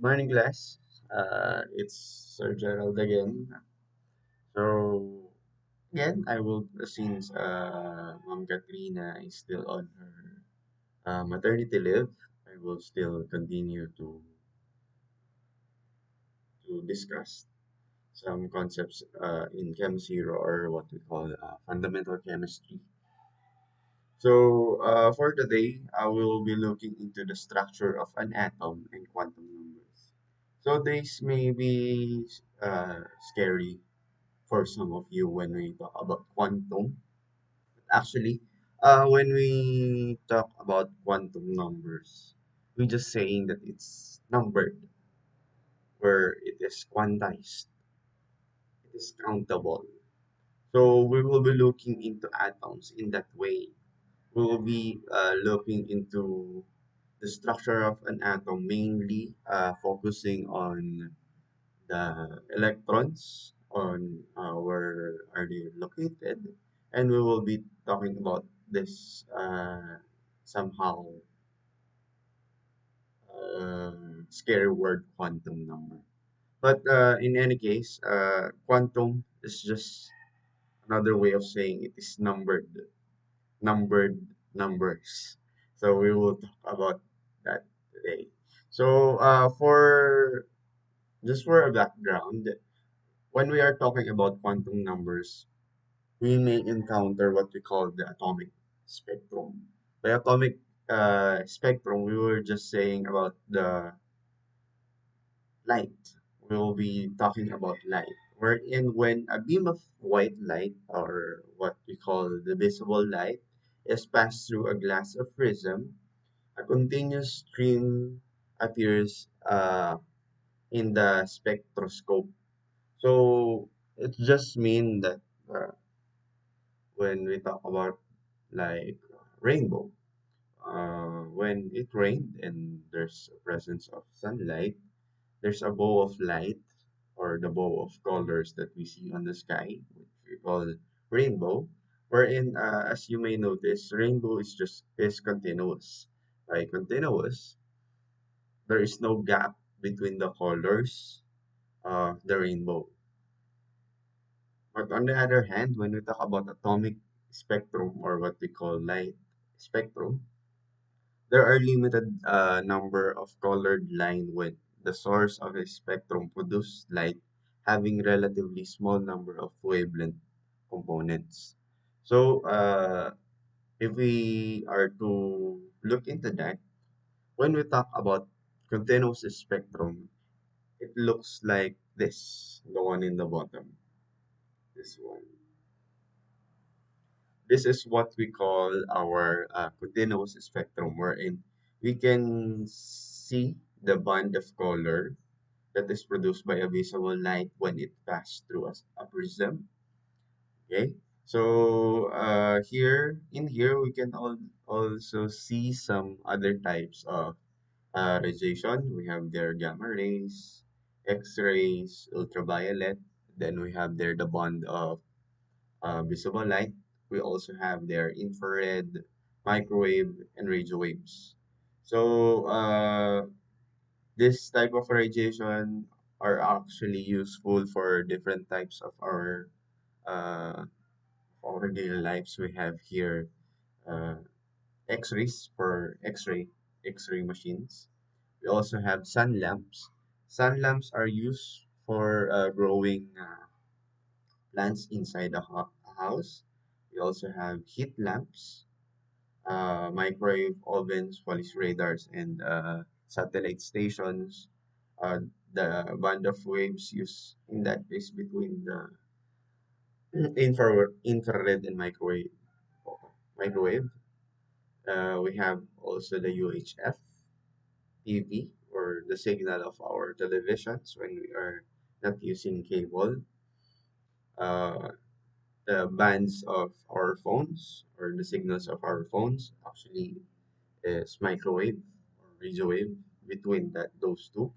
Morning class. It's Sir Gerald again. So again, I will since Mom Katrina is still on her maternity leave, I will still continue to discuss some concepts in Chem Zero or what we call fundamental chemistry. So for today, I will be looking into the structure of an atom and quantum numbers. So this may be scary for some of you when we talk about quantum. Actually, when we talk about quantum numbers, we just saying that it's numbered, where it is quantized, it is countable. So we will be looking into atoms in that way. We will be looking into the structure of an atom, mainly focusing on the electrons on where are they located, and we will be talking about this somehow scary word quantum number. But in any case, quantum is just another way of saying it is numbered numbers. So we will talk about that today. So for just for a background, when we are talking about quantum numbers, we may encounter what we call the atomic spectrum. By atomic spectrum, we were just saying about the light. We will be talking about light. Wherein when a beam of white light, or what we call the visible light, is passed through a glass of prism, a continuous stream appears in the spectroscope. So it just means that uh, when we talk about like rainbow. When it rained and there's a presence of sunlight, there's a bow of light or the bow of colors that we see on the sky, which we call rainbow. Wherein, as you may notice, rainbow is continuous. By continuous, there is no gap between the colors of the rainbow. But on the other hand, when we talk about atomic spectrum or what we call light spectrum, there are limited number of colored line when the source of a spectrum produces light having relatively small number of wavelength components. So if we are to look into that, when we talk about continuous spectrum, it looks like this, the one in the bottom, this one. This is what we call our continuous spectrum, wherein we can see the band of color that is produced by a visible light when it passes through a prism. Okay, so here we can also see some other types of radiation. We have their gamma rays, X-rays, ultraviolet. Then we have there the band of visible light. We also have their infrared, microwave, and radio waves. So this type of radiation are actually useful for different types of uh, our daily lives. We have here uh, X-rays for X-ray machines. We also have sun lamps. Sun lamps are used for growing plants inside a house. We also have heat lamps, microwave ovens, police radars, and satellite stations. Uh, the band of waves used in that is between the infrared and microwave. We have also the UHF TV or the signal of our televisions when we are not using cable. Uh, the bands of our phones or the signals of our phones actually is microwave or radio wave between those two.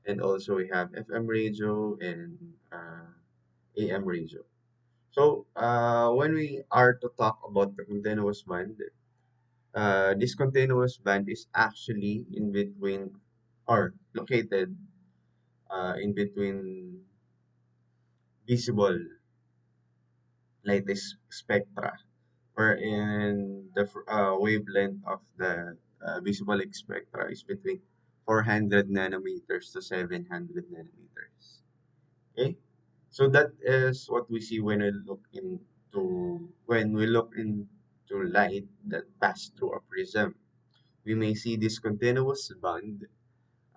And also we have FM radio and AM radio. So when we are to talk about the continuous band, this continuous band is actually in between or located in between visible light spectra, wherein the wavelength of the visible spectra is between 400 nanometers to 700 nanometers. Okay, so that is what we see when we look into light that pass through a prism. We may see this continuous band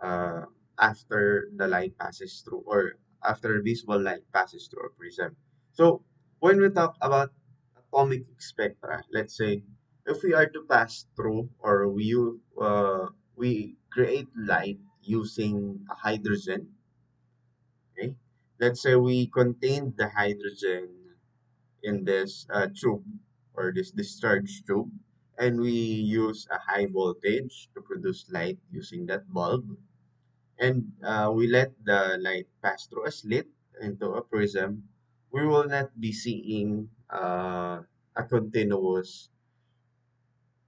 uh, after the light passes through, or after visible light passes through a prism. So when we talk about atomic spectra, let's say if we are to pass through, or we create light using a hydrogen. Okay, let's say we contain the hydrogen in this tube, or this discharge tube, and we use a high voltage to produce light using that bulb, and we let the light pass through a slit into a prism. We will not be seeing a continuous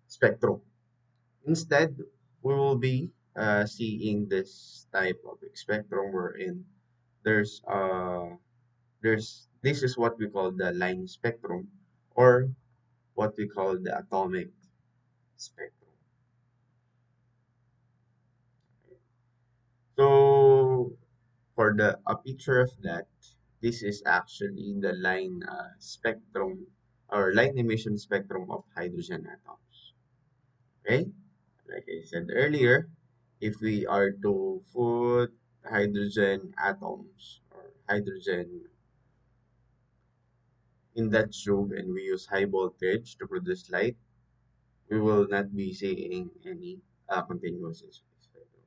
spectrum. Instead, we will be seeing this type of spectrum wherein there's this is what we call the line spectrum, or what we call the atomic spectrum. So for a picture of that, this is actually the line spectrum, or light emission spectrum of hydrogen atoms. Okay, like I said earlier, if we are to put hydrogen atoms, or hydrogen in that tube, and we use high voltage to produce light, we will not be seeing any continuous spectrum.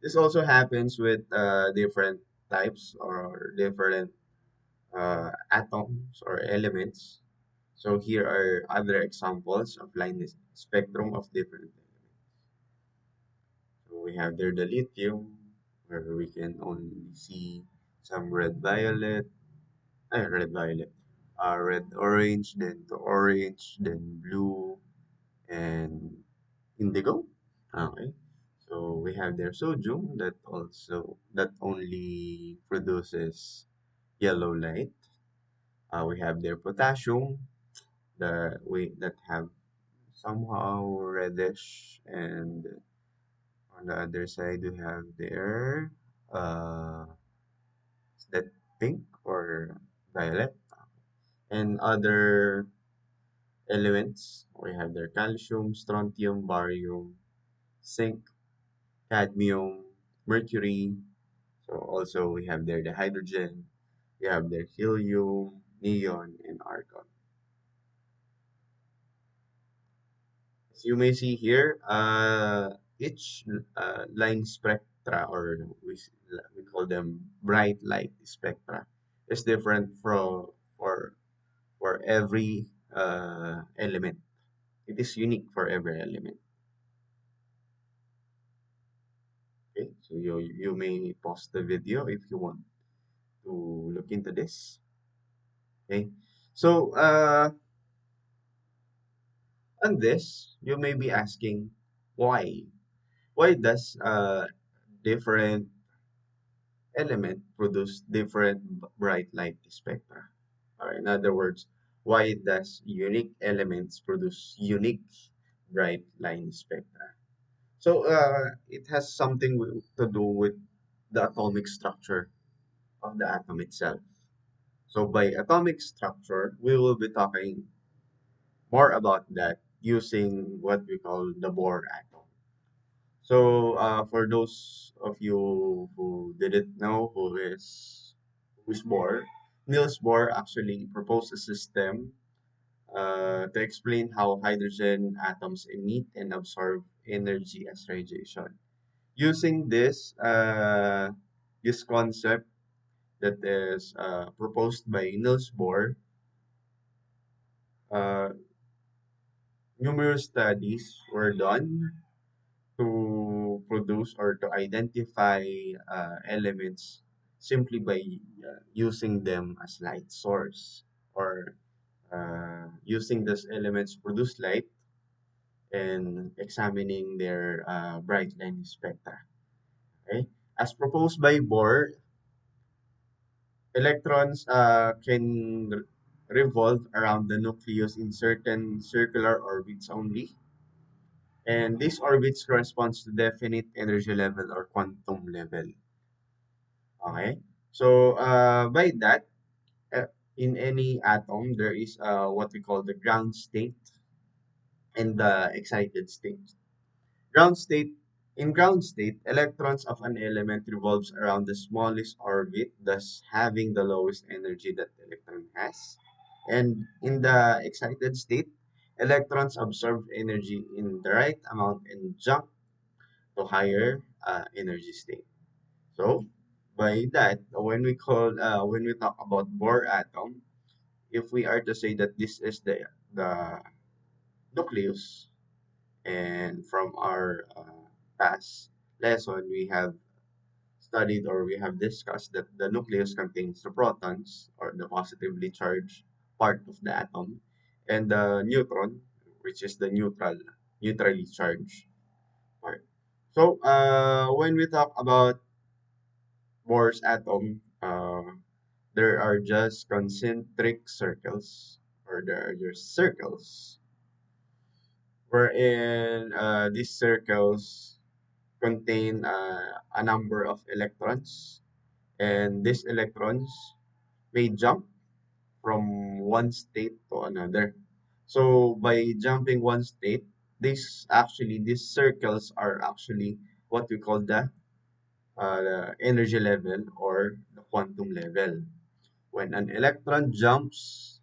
This also happens with different types, or different atoms or elements. So here are other examples of line spectrum of different elements. So we have there the lithium, where we can only see some red orange, then to orange, then blue, and indigo. Okay. So we have there sodium, that only produces yellow light. We have there potassium, that have somehow reddish, and on the other side we have there is that pink or violet, and other elements. We have there calcium, strontium, barium, zinc, cadmium, mercury. So also we have there the hydrogen, we have there helium, neon, and argon. As you may see here, each line spectra, or we call them bright light spectra, is different for every element. It is unique for every element. Okay, so you may pause the video if you want to look into this. Okay, so on this, you may be asking why. Why does different element produce different bright light spectra? Or in other words, why does unique elements produce unique bright line spectra? So it has something to do with the atomic structure of the atom itself. So by atomic structure, we will be talking more about that using what we call the Bohr atom. So for those of you who didn't know who is Bohr, Niels Bohr actually proposed a system to explain how hydrogen atoms emit and absorb energy as radiation. Using this concept that is proposed by Niels Bohr, uh, numerous studies were done to produce, or to identify elements simply by using them as light source, or using those elements to produce light, and examining their bright line spectra. Okay? As proposed by Bohr, Electrons can revolve around the nucleus in certain circular orbits only, and these orbits corresponds to definite energy level or quantum level. Okay, so by that, uh, in any atom, there is what we call the ground state and the excited state. Ground state In ground state, electrons of an element revolves around the smallest orbit, thus having the lowest energy that the electron has. And in the excited state, electrons absorb energy in the right amount and jump to higher energy state. So, by that, when we talk about Bohr atom, if we are to say that this is the nucleus, and from our past lesson, we have studied or we have discussed that the nucleus contains the protons or the positively charged part of the atom, and the neutron, which is the neutrally charged part. So, when we talk about Bohr's atom, there are just concentric circles, or there are just circles, wherein these circles contain a number of electrons, and these electrons may jump from one state to another. So by jumping one state, these circles are actually what we call the energy level or the quantum level. When an electron jumps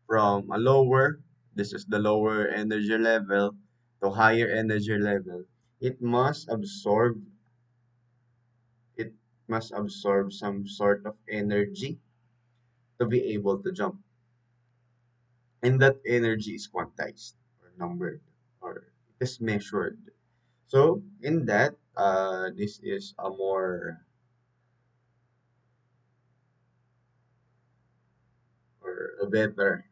from a lower, this is the lower energy level, to higher energy level, it must absorb it must absorb some sort of energy to be able to jump. And that energy is quantized or numbered, or it is measured. So in that, this is a more or a better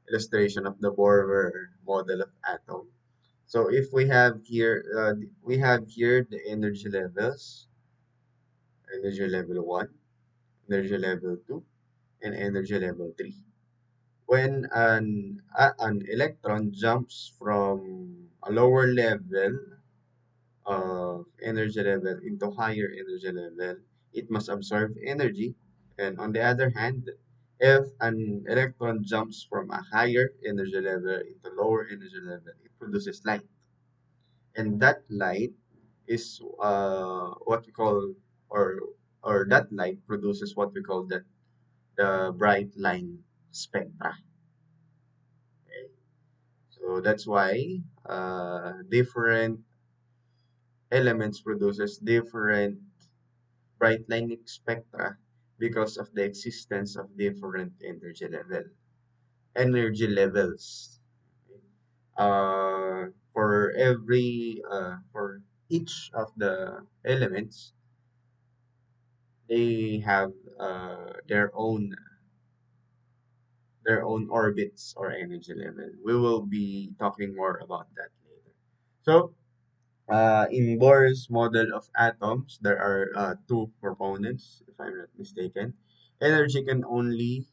illustration of the Bohr model of atom. So if we have here the energy levels: energy level 1, energy level 2, and energy level 3. When an electron jumps from a lower level of energy level into higher energy level, it must absorb energy. And on the other hand, if an electron jumps from a higher energy level into lower energy level, it produces light. And that light is what we call, or that light produces what we call the bright line spectra. Okay? So that's why different elements produces different bright line spectra, because of the existence of different energy levels. For each of the elements, they have their own orbits or energy level. We will be talking more about that later. So, in Bohr's model of atoms, there are two proponents, if I'm not mistaken. Energy can only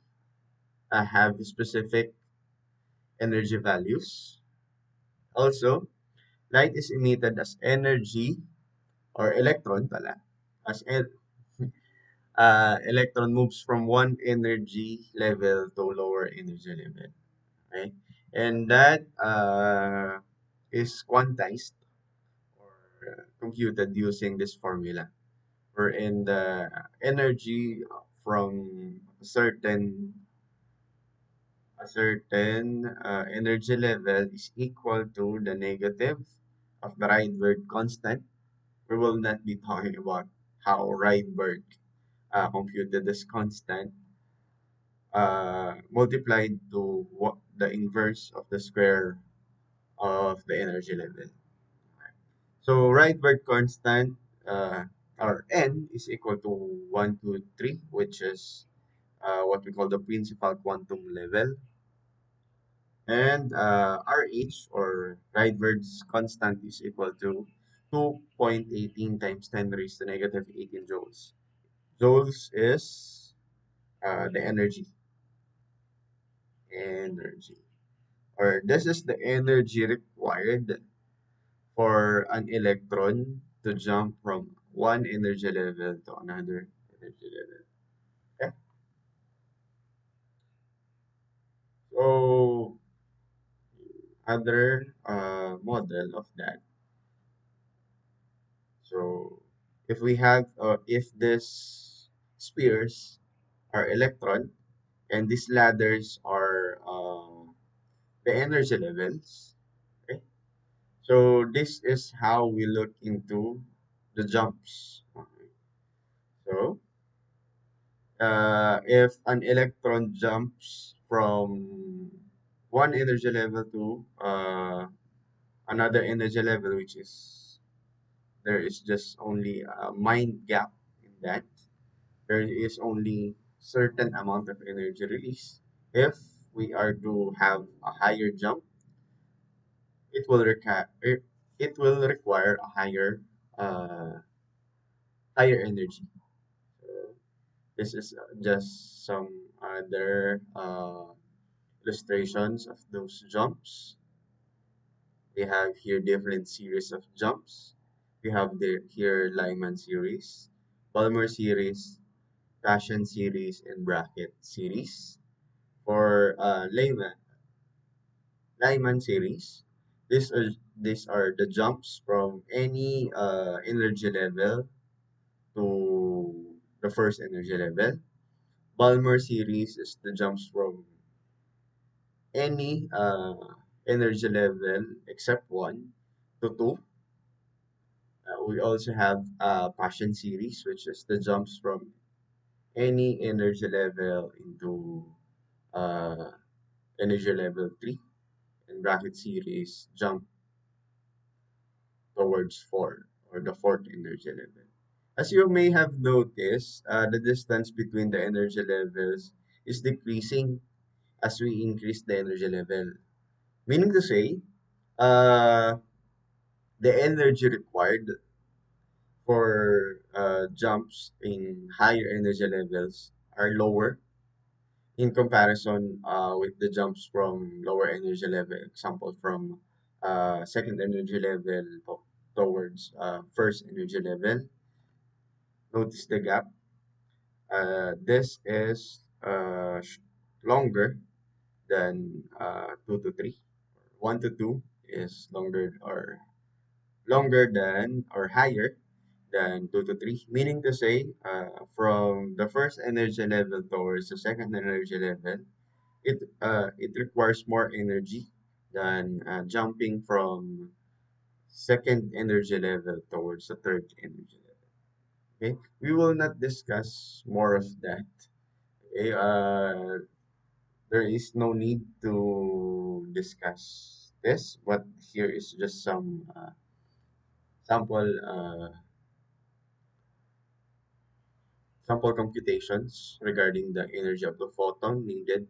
have specific energy values. Also, light is emitted as energy, or electron pala, as electron moves from one energy level to lower energy level. Okay? And that is quantized or computed using this formula, wherein the energy from a certain energy level is equal to the negative of the Rydberg constant. We will not be talking about how Rydberg computed this constant, multiplied to what the inverse of the square of the energy level. So Rydberg constant, or n, is equal to 123, which is what we call the principal quantum level. And RH, or Rydberg's constant, is equal to 2.18 times 10 raised to negative 18 joules. Joules is the energy, or this is the energy required for an electron to jump from one energy level to another energy level. Okay? So other model of that. So if this spheres are electron and these ladders are the energy levels. Okay? So this is how we look into the jumps. Okay. So if an electron jumps from one energy level to another energy level, which is there is just only a mind gap in that. There is only certain amount of energy release. If we are to have a higher jump, it will require a uh, higher energy. So this is just some other illustrations of those jumps. We have here different series of jumps. We have here Lyman series, Balmer series, Gaussian series, and bracket series. For Lyman series, these are the jumps from any energy level to the first energy level. Balmer series is the jumps from any energy level except one to two. We also have Passion series, which is the jumps from any energy level into uh, energy level 3. And Bracket series jump towards 4 or the fourth energy level. As you may have noticed, the distance between the energy levels is decreasing as we increase the energy level. Meaning to say, uh, the energy required for jumps in higher energy levels are lower in comparison with the jumps from lower energy level, example from second energy level towards first energy level. Notice the gap. This is longer than 2 to 3. 1 to 2 is longer than or higher than 2 to 3, meaning to say from the first energy level towards the second energy level, it requires more energy than jumping from second energy level towards the third energy level. Okay, we will not discuss more of that. Okay, there is no need to discuss this, but here is just some sample sample computations regarding the energy of the photon needed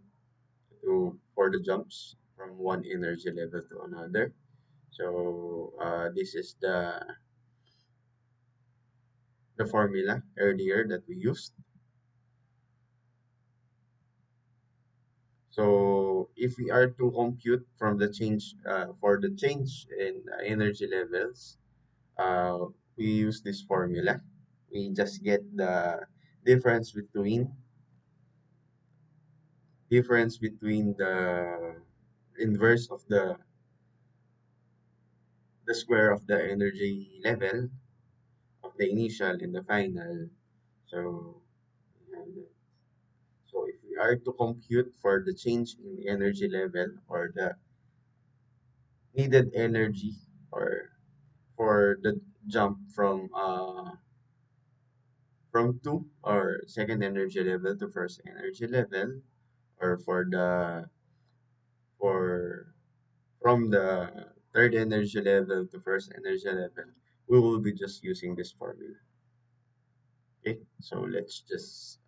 for the jumps from one energy level to another. So this is the formula earlier that we used. So if we are to compute from the change for the change in energy levels, uh, we use this formula. We just get the difference between the inverse of the square of the energy level of the initial and the final. So we have that. So if we are to compute for the change in the energy level or the needed energy or for the jump from two or second energy level to first energy level, or for from the third energy level to first energy level, we will be just using this formula. Okay, so let's just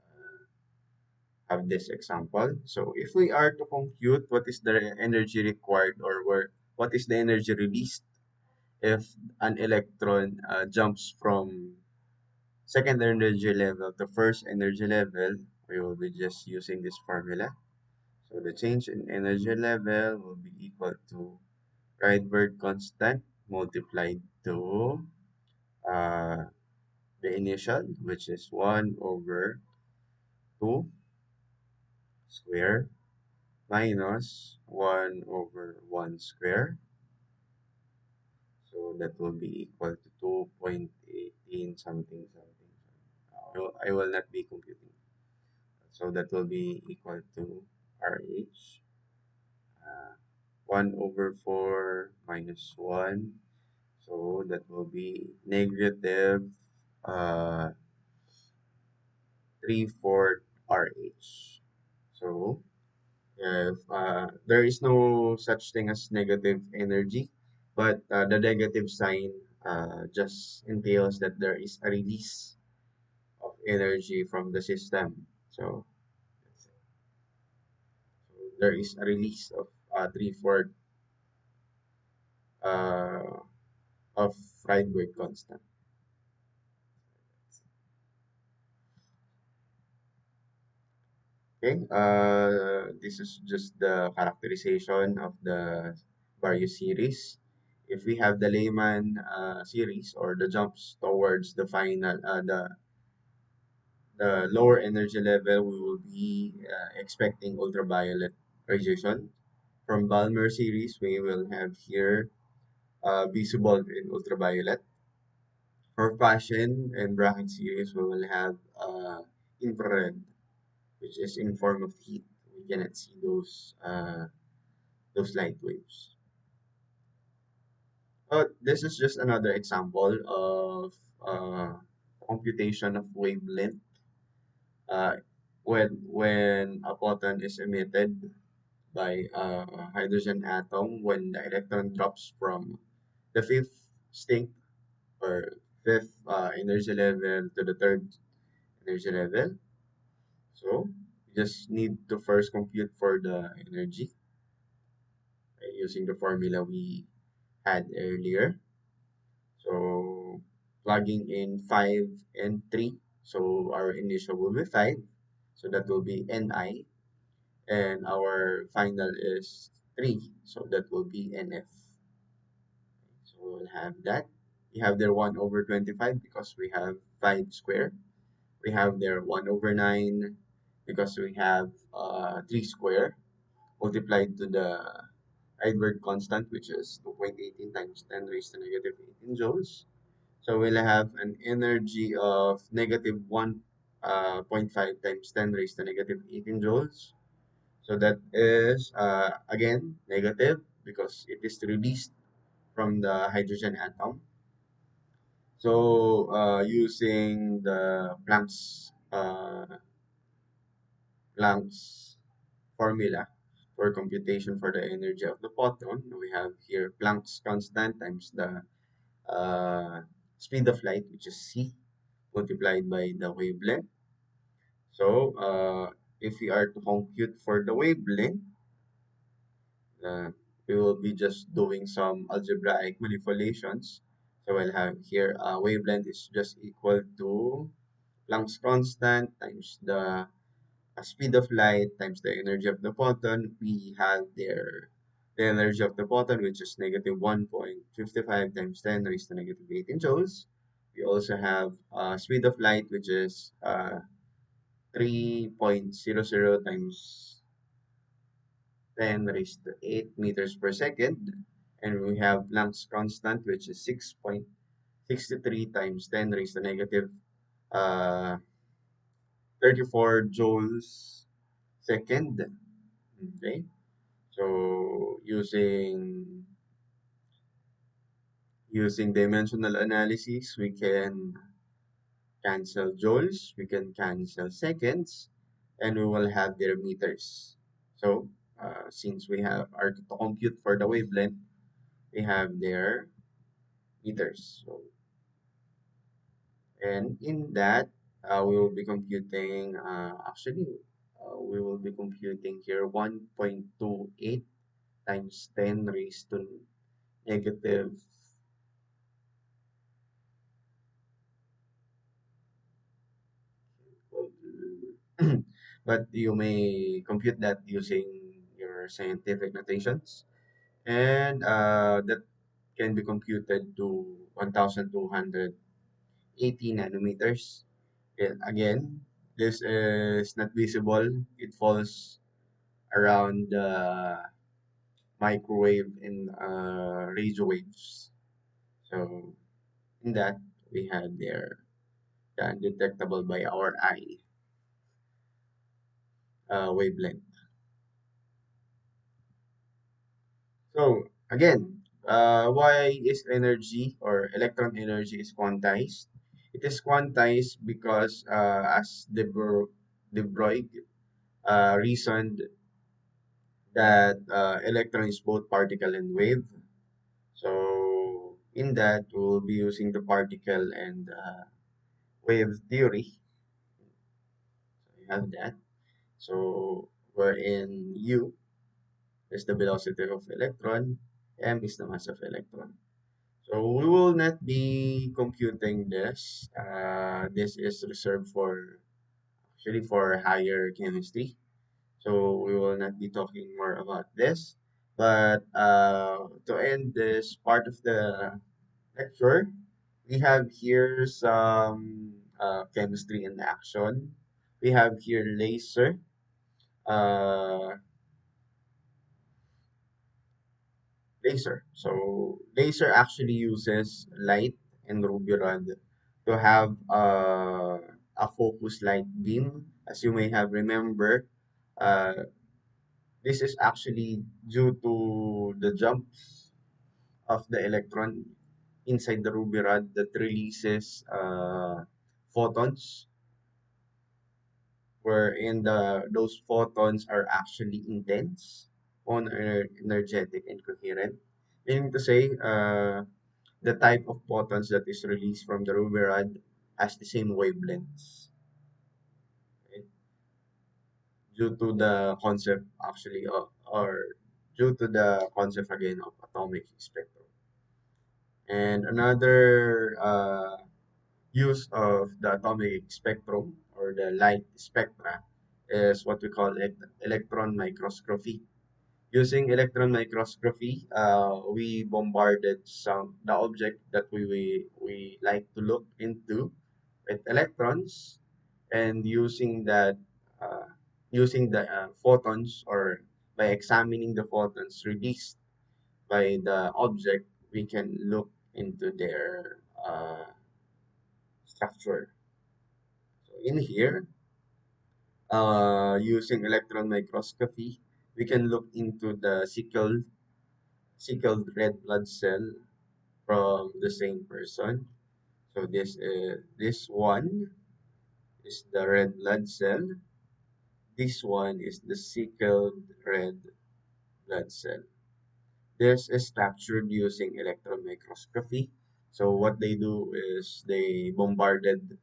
have this example. So if we are to compute what is the energy required or what is the energy released if an electron jumps from second energy level to first energy level, we will be just using this formula. So the change in energy level will be equal to Rydberg constant multiplied to uh, the initial, which is 1 over 2 square minus 1 over 1 square. So that will be equal to 2.18 something something. I will not be computing. So that will be equal to RH 1 over 4 minus 1. So that will be negative 3/4 RH. So if there is no such thing as negative energy, but the negative sign just entails that there is a release of energy from the system. So, there is a release of 3/4 uh, of Rydberg constant. Okay, this is just the characterization of the various series. If we have the Lehman series or the jumps towards the final, the lower energy level, we will be expecting ultraviolet radiation. From Balmer series, we will have here visible in ultraviolet. For Fashion and Bracket series, we will have infrared, which is in form of heat. We cannot see those light waves. This is just another example of computation of wavelength uh, when a photon is emitted by a hydrogen atom when the electron drops from the fifth state or fifth energy level to the third energy level. So you just need to first compute for the energy using the formula we had earlier. So plugging in 5 and 3. So our initial will be 5. So that will be Ni. And our final is 3. So that will be Nf. So we'll have that. We have there 1 over 25 because we have 5 square. We have there 1 over 9 because we have 3 square multiplied to the Rydberg constant, which is 2.18 times 10 raised to negative 18 joules. So we'll have an energy of negative 1.5 times 10 raised to negative 18 joules. So that is, again, negative because it is released from the hydrogen atom. So using the Planck's formula for computation for the energy of the photon, we have here Planck's constant times the uh, speed of light, which is c, multiplied by the wavelength. So if we are to compute for the wavelength, uh, we will be just doing some algebraic manipulations. So we'll have here wavelength is just equal to Planck's constant times the speed of light times the energy of the photon. We have there the energy of the photon, which is negative 1.55 times 10 raised to negative 18 joules. We also have speed of light, which is 3.00 times 10 raised to 8 meters per second. And we have Planck's constant, which is 6.63 times 10 raised to negative uh, 34 joules second. Okay. So using dimensional analysis, we can cancel joules, we can cancel seconds, and we will have their meters. So since we have our to compute for the wavelength, we have their meters. So and in that, we will be computing. We will be computing here 1.28 times 10 raised to negative but you may compute that using your scientific notations, and that can be computed to 1280 nanometers. Again, this is not visible. It falls around the microwave and radio waves. So in that, we had there the undetectable by our eye wavelength. So again, why is energy or electron energy is quantized? It is quantized because De Broglie reasoned that electron is both particle and wave. So in that, we'll be using the particle and wave theory. So you have that. So wherein U is the velocity of electron, M is the mass of electron. So we will not be computing this. This is reserved for actually for higher chemistry. So we will not be talking more about this. But to end this part of the lecture, we have here some chemistry in action. We have here uh, laser. So laser actually uses light and ruby rod to have a focus light beam. As you may have remember, uh, this is actually due to the jumps of the electron inside the ruby rod that releases photons, wherein those photons are actually intense, on energetic and coherent. Meaning to say, the type of photons that is released from the ruby rod has the same wavelengths, right? Due to the concept actually or due to the concept again of atomic spectrum. And another use of the atomic spectrum or the light spectra is what we call electron microscopy. Using electron microscopy, we bombarded the object that we like to look into with electrons, and uh, using the photons, or by examining the photons released by the object, we can look into their structure. So in here, using electron microscopy, we can look into the sickled red blood cell from the same person. So this one is the red blood cell. This one is the sickled red blood cell. This is captured using electron microscopy. So what they do is they bombarded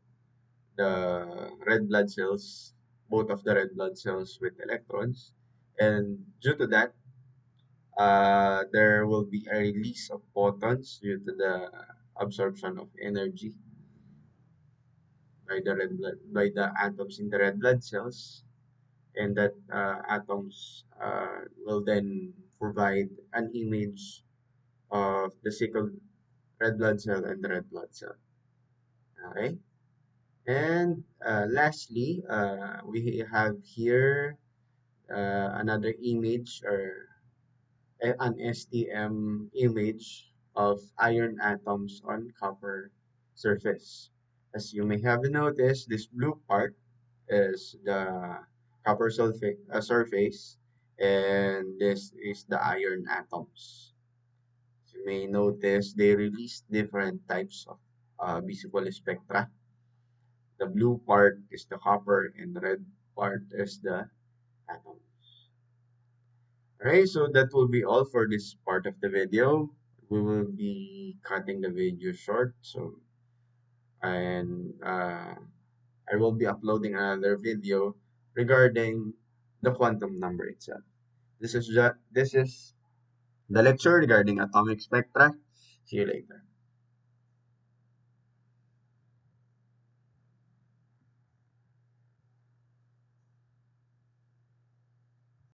the red blood cells, both of the red blood cells with electrons. And due to that, there will be a release of photons due to the absorption of energy by the by the atoms in the red blood cells, and that atoms will then provide an image of the sickled red blood cell and the red blood cell. Okay, and lastly, we have here another image, or an STM image of iron atoms on copper surface. As you may have noticed, this blue part is the copper sulfate surface, and this is the iron atoms. As you may notice, they release different types of visible spectra. The blue part is the copper, and the red part is the atom. Alright, so that will be all for this part of the video. We will be cutting the video short, so and I will be uploading another video regarding the quantum number itself. This is the lecture regarding atomic spectra. See you later.